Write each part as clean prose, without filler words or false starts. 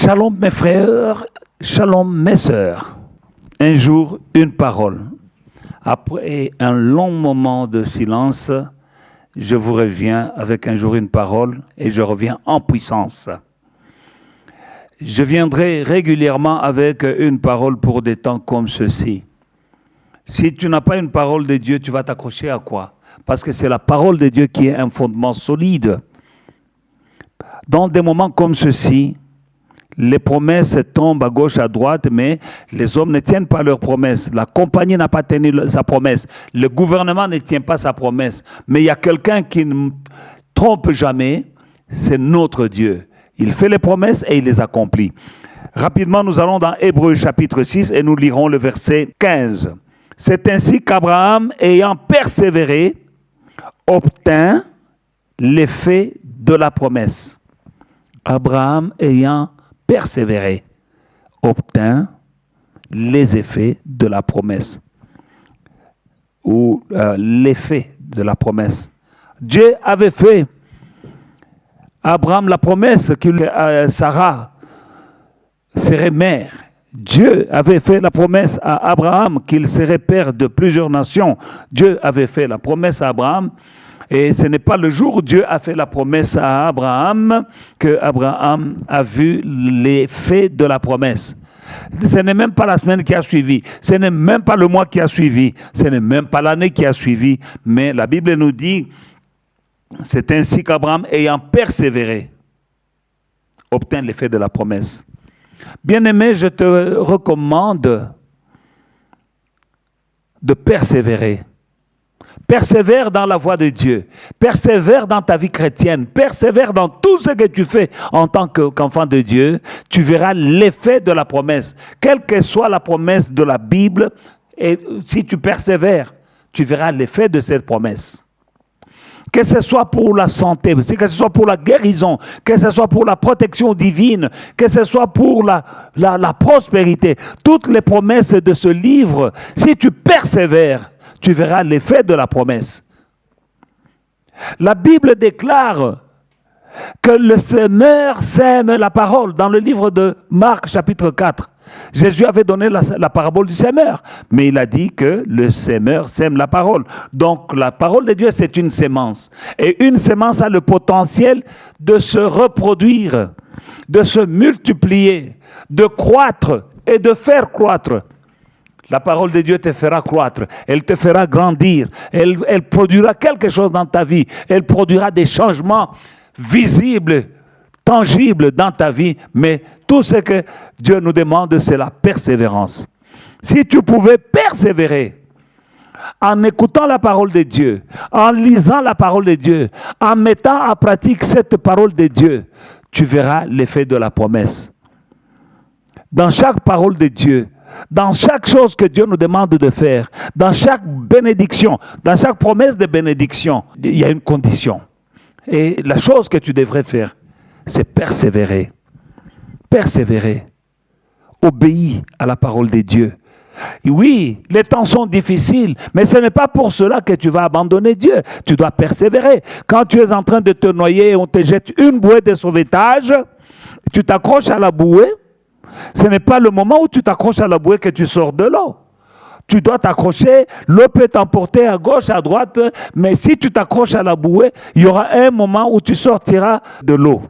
Shalom mes frères, shalom mes sœurs. Un jour, une parole. Après un long moment de silence, je vous reviens avec un jour une parole et je reviens en puissance. Je viendrai régulièrement avec une parole pour des temps comme ceci. Si tu n'as pas une parole de Dieu, tu vas t'accrocher à quoi? Parce que c'est la parole de Dieu qui est un fondement solide. Dans des moments comme ceci, les promesses tombent à gauche, à droite, mais les hommes ne tiennent pas leurs promesses. La compagnie n'a pas tenu sa promesse. Le gouvernement ne tient pas sa promesse. Mais il y a quelqu'un qui ne trompe jamais, c'est notre Dieu. Il fait les promesses et il les accomplit. Rapidement, nous allons dans Hébreux chapitre 6 et nous lirons le verset 15. C'est ainsi qu'Abraham, ayant persévéré, obtint l'effet de la promesse. Abraham, ayant persévéré, obtint les effets de la promesse. Ou l'effet de la promesse. Dieu avait fait à Abraham la promesse que Sarah serait mère. Dieu avait fait la promesse à Abraham qu'il serait père de plusieurs nations. Dieu avait fait la promesse à Abraham. Et ce n'est pas le jour où Dieu a fait la promesse à Abraham que Abraham a vu l'effet de la promesse. Ce n'est même pas la semaine qui a suivi, ce n'est même pas le mois qui a suivi, ce n'est même pas l'année qui a suivi, mais la Bible nous dit, c'est ainsi qu'Abraham, ayant persévéré, obtint l'effet de la promesse. Bien-aimé, je te recommande de persévérer. Persévère dans la voie de Dieu. Persévère dans ta vie chrétienne. Persévère dans tout ce que tu fais en tant qu'enfant de Dieu. Tu verras l'effet de la promesse. Quelle que soit la promesse de la Bible, et si tu persévères, tu verras l'effet de cette promesse. Que ce soit pour la santé, que ce soit pour la guérison, que ce soit pour la protection divine, que ce soit pour la prospérité. Toutes les promesses de ce livre, si tu persévères, tu verras l'effet de la promesse. La Bible déclare que le semeur sème la parole. Dans le livre de Marc, chapitre 4, Jésus avait donné la parabole du semeur, mais il a dit que le semeur sème la parole. Donc la parole de Dieu, c'est une sémence. Et une sémence a le potentiel de se reproduire, de se multiplier, de croître et de faire croître. La parole de Dieu te fera croître, elle te fera grandir, elle produira quelque chose dans ta vie, elle produira des changements visibles, tangibles dans ta vie, mais tout ce que Dieu nous demande, c'est la persévérance. Si tu pouvais persévérer en écoutant la parole de Dieu, en lisant la parole de Dieu, en mettant en pratique cette parole de Dieu, tu verras l'effet de la promesse. Dans chaque parole de Dieu, dans chaque chose que Dieu nous demande de faire, dans chaque bénédiction, dans chaque promesse de bénédiction, il y a une condition. Et la chose que tu devrais faire, c'est persévérer. Persévérer. Obéis à la parole de Dieu. Oui, les temps sont difficiles, mais ce n'est pas pour cela que tu vas abandonner Dieu. Tu dois persévérer. Quand tu es en train de te noyer et on te jette une bouée de sauvetage, tu t'accroches à la bouée. Ce n'est pas le moment où tu t'accroches à la bouée que tu sors de l'eau. Tu dois t'accrocher, l'eau peut t'emporter à gauche, à droite, mais si tu t'accroches à la bouée, il y aura un moment où tu sortiras de l'eau.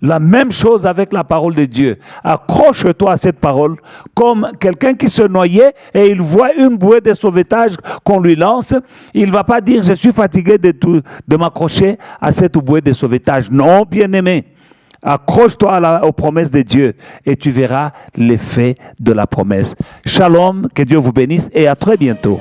La même chose avec la parole de Dieu. Accroche-toi à cette parole comme quelqu'un qui se noyait et il voit une bouée de sauvetage qu'on lui lance. Il ne va pas dire « je suis fatigué de m'accrocher à cette bouée de sauvetage ». Non, bien-aimé. Accroche-toi aux promesses de Dieu et tu verras l'effet de la promesse. Shalom, que Dieu vous bénisse et à très bientôt.